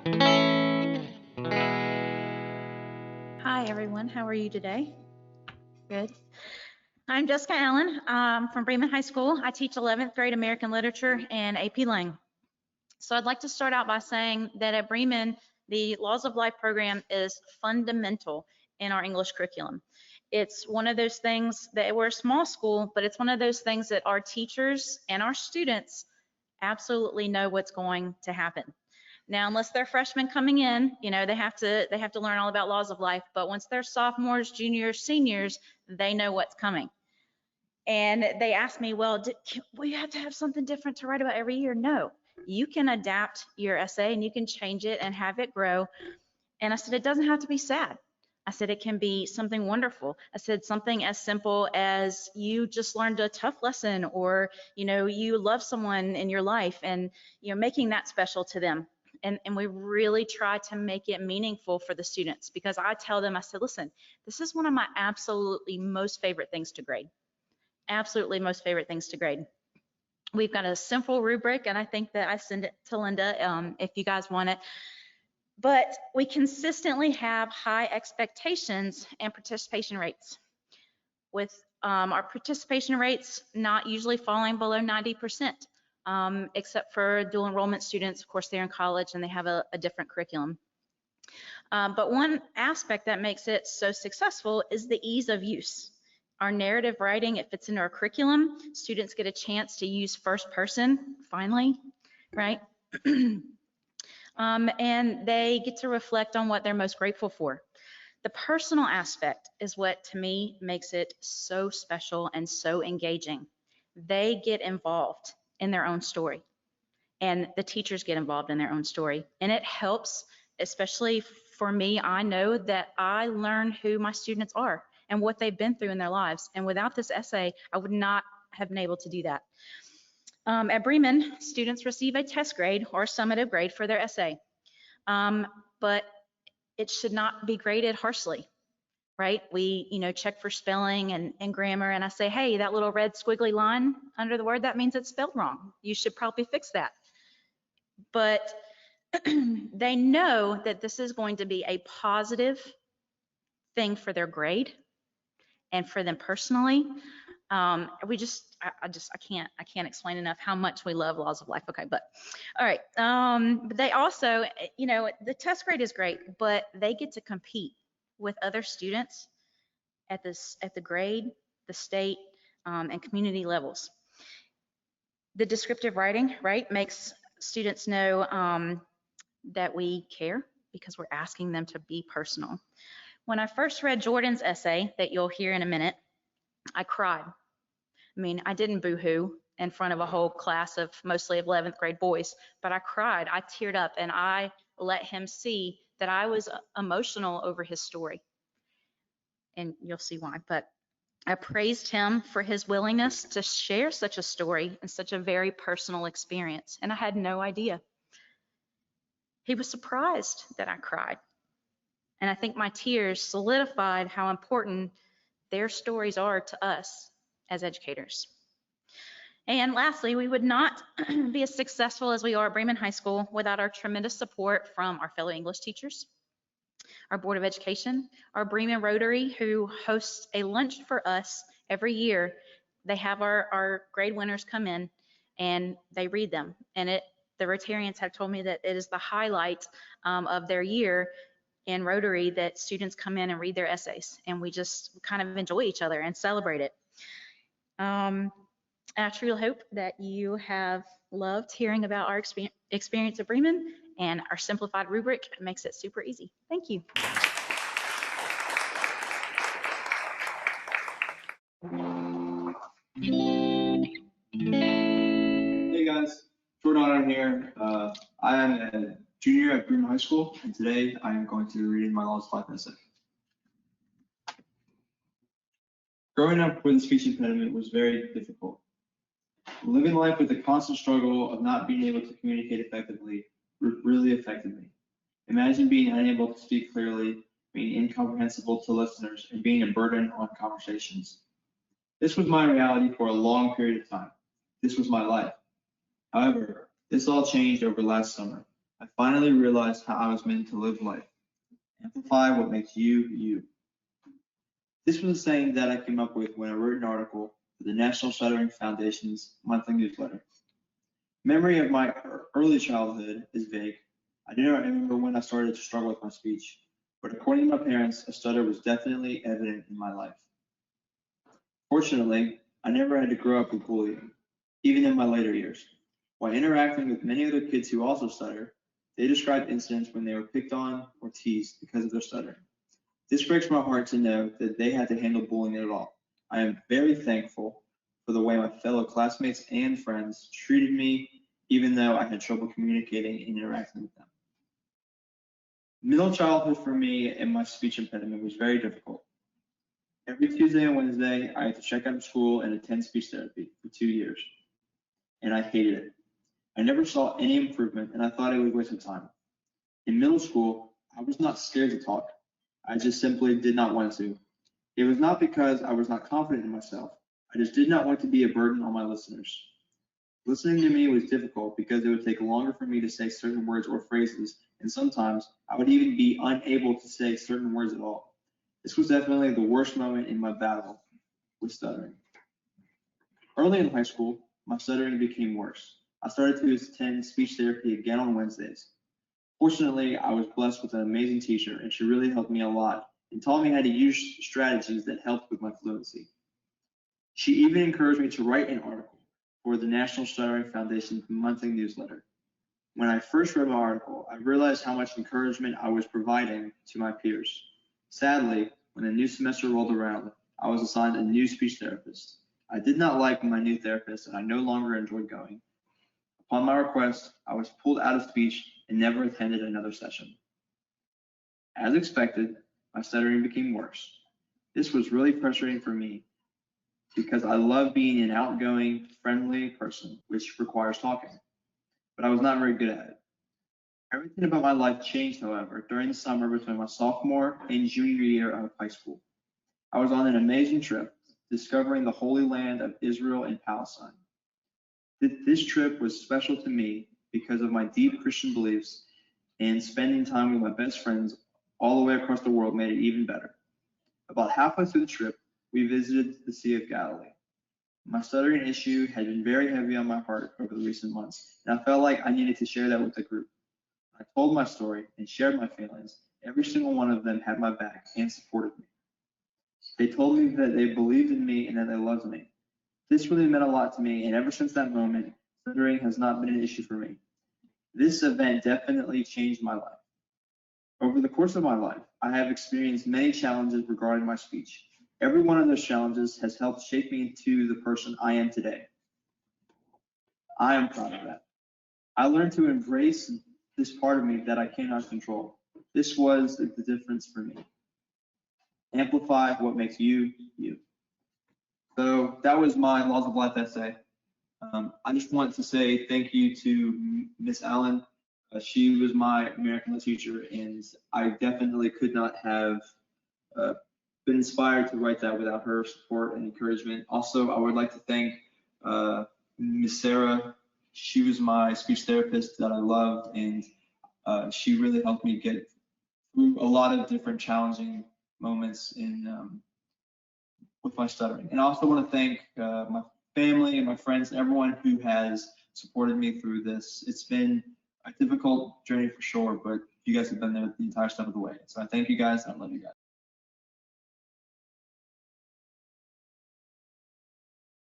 Hi, everyone. How are you today? Good. I'm Jessica Allen from Bremen High School. I teach 11th grade American Literature and AP Lang. So I'd like to start out by saying that at Bremen, the Laws of Life program is fundamental in our English curriculum. It's one of those things that we're a small school, but it's one of those things that our teachers and our students absolutely know what's going to happen. Now, unless they're freshmen coming in, they have to learn all about laws of life. But once they're sophomores, juniors, seniors, they know what's coming. And they asked me, well, will you have to have something different to write about every year? No, you can adapt your essay and you can change it and have it grow. And I said, it doesn't have to be sad. I said, it can be something wonderful. I said, something as simple as you just learned a tough lesson, or, you love someone in your life and, making that special to them. And we really try to make it meaningful for the students, because I tell them, I said, listen, this is one of my absolutely most favorite things to grade. Absolutely most favorite things to grade. We've got a simple rubric, and I think that I send it to Linda if you guys want it. But we consistently have high expectations and participation rates, with our participation rates not usually falling below 90%, except for dual enrollment students. Of course, they're in college and they have a different curriculum. But one aspect that makes it so successful is the ease of use. Our narrative writing, it fits into our curriculum. Students get a chance to use first person, finally, right? And they get to reflect on what they're most grateful for. The personal aspect is what, to me, makes it so special and so engaging. They get involved in their own story, and the teachers get involved in their own story. And it helps, especially for me. I know that I learn who my students are and what they've been through in their lives. And without this essay, I would not have been able to do that. At Bremen, students receive a test grade or summative grade for their essay, but it should not be graded harshly, right? We, check for spelling and grammar, and I say, hey, that little red squiggly line under the word, that means it's spelled wrong. You should probably fix that. But they know that this is going to be a positive thing for their grade and for them personally. I can't explain enough how much we love Laws of Life. Okay, but all right. But they also, the test grade is great, but they get to compete with other students at the grade, the state, and community levels. The descriptive writing, right, makes students know that we care, because we're asking them to be personal. When I first read Jordan's essay that you'll hear in a minute, I cried. I mean, I didn't boo-hoo in front of a whole class of mostly 11th grade boys, but I cried, I teared up, and I let him see that I was emotional over his story. And you'll see why. But I praised him for his willingness to share such a story and such a very personal experience, and I had no idea. He was surprised that I cried. And I think my tears solidified how important their stories are to us as educators. And lastly, we would not be as successful as we are at Bremen High School without our tremendous support from our fellow English teachers, our Board of Education, our Bremen Rotary, who hosts a lunch for us every year. They have our grade winners come in and they read them. And the Rotarians have told me that it is the highlight of their year in Rotary, that students come in and read their essays, and we just kind of enjoy each other and celebrate it. I truly hope that you have loved hearing about our experience at Bremen, and our simplified rubric makes it super easy. Thank you. Hey guys, Jordan here. I am a junior at Bremen High School, and today I am going to be reading my Laws of Life essay. Growing up with a speech impediment was very difficult. Living life with the constant struggle of not being able to communicate effectively really affected me. Imagine being unable to speak clearly, being incomprehensible to listeners, and being a burden on conversations. This was my reality for a long period of time. This was my life. However, this all changed over last summer. I finally realized how I was meant to live life. Amplify what makes you, you. This was a saying that I came up with when I wrote an article for the National Stuttering Foundation's monthly newsletter. Memory of my early childhood is vague. I do not remember when I started to struggle with my speech, but according to my parents, a stutter was definitely evident in my life. Fortunately, I never had to grow up with bullying, even in my later years. While interacting with many other kids who also stutter, they described incidents when they were picked on or teased because of their stuttering. This breaks my heart to know that they had to handle bullying at all. I am very thankful for the way my fellow classmates and friends treated me, even though I had trouble communicating and interacting with them. Middle childhood for me and my speech impediment was very difficult. Every Tuesday and Wednesday, I had to check out of school and attend speech therapy for 2 years, and I hated it. I never saw any improvement, and I thought it was a waste of time. In middle school, I was not scared to talk. I just simply did not want to. It was not because I was not confident in myself. I just did not want to be a burden on my listeners. Listening to me was difficult because it would take longer for me to say certain words or phrases, and sometimes I would even be unable to say certain words at all. This was definitely the worst moment in my battle with stuttering. Early in high school, my stuttering became worse. I started to attend speech therapy again on Wednesdays. Fortunately, I was blessed with an amazing teacher, and she really helped me a lot and taught me how to use strategies that helped with my fluency. She even encouraged me to write an article for the National Stuttering Foundation's monthly newsletter. When I first read my article, I realized how much encouragement I was providing to my peers. Sadly, when the new semester rolled around, I was assigned a new speech therapist. I did not like my new therapist, and I no longer enjoyed going. Upon my request, I was pulled out of speech and never attended another session. As expected, my stuttering became worse. This was really frustrating for me because I love being an outgoing, friendly person, which requires talking, but I was not very good at it. Everything about my life changed, however, during the summer between my sophomore and junior year of high school. I was on an amazing trip, discovering the Holy Land of Israel and Palestine. This trip was special to me because of my deep Christian beliefs, and spending time with my best friends all the way across the world made it even better. About halfway through the trip, we visited the Sea of Galilee. My stuttering issue had been very heavy on my heart over the recent months, and I felt like I needed to share that with the group. I told my story and shared my feelings. Every single one of them had my back and supported me. They told me that they believed in me and that they loved me. This really meant a lot to me, and ever since that moment, stuttering has not been an issue for me. This event definitely changed my life. Over the course of my life, I have experienced many challenges regarding my speech. Every one of those challenges has helped shape me into the person I am today. I am proud of that. I learned to embrace this part of me that I cannot control. This was the difference for me. Amplify what makes you, you. So that was my Laws of Life essay. I just want to say thank you to Miss Allen. She was my American Lit teacher, and I definitely could not have been inspired to write that without her support and encouragement. Also, I would like to thank Miss Sarah. She was my speech therapist that I loved, and she really helped me get through a lot of different challenging moments in with my stuttering. And I also want to thank my family and my friends and everyone who has supported me through this. It's been a difficult journey for sure, but you guys have been there the entire step of the way. So I thank you guys, and I love you guys.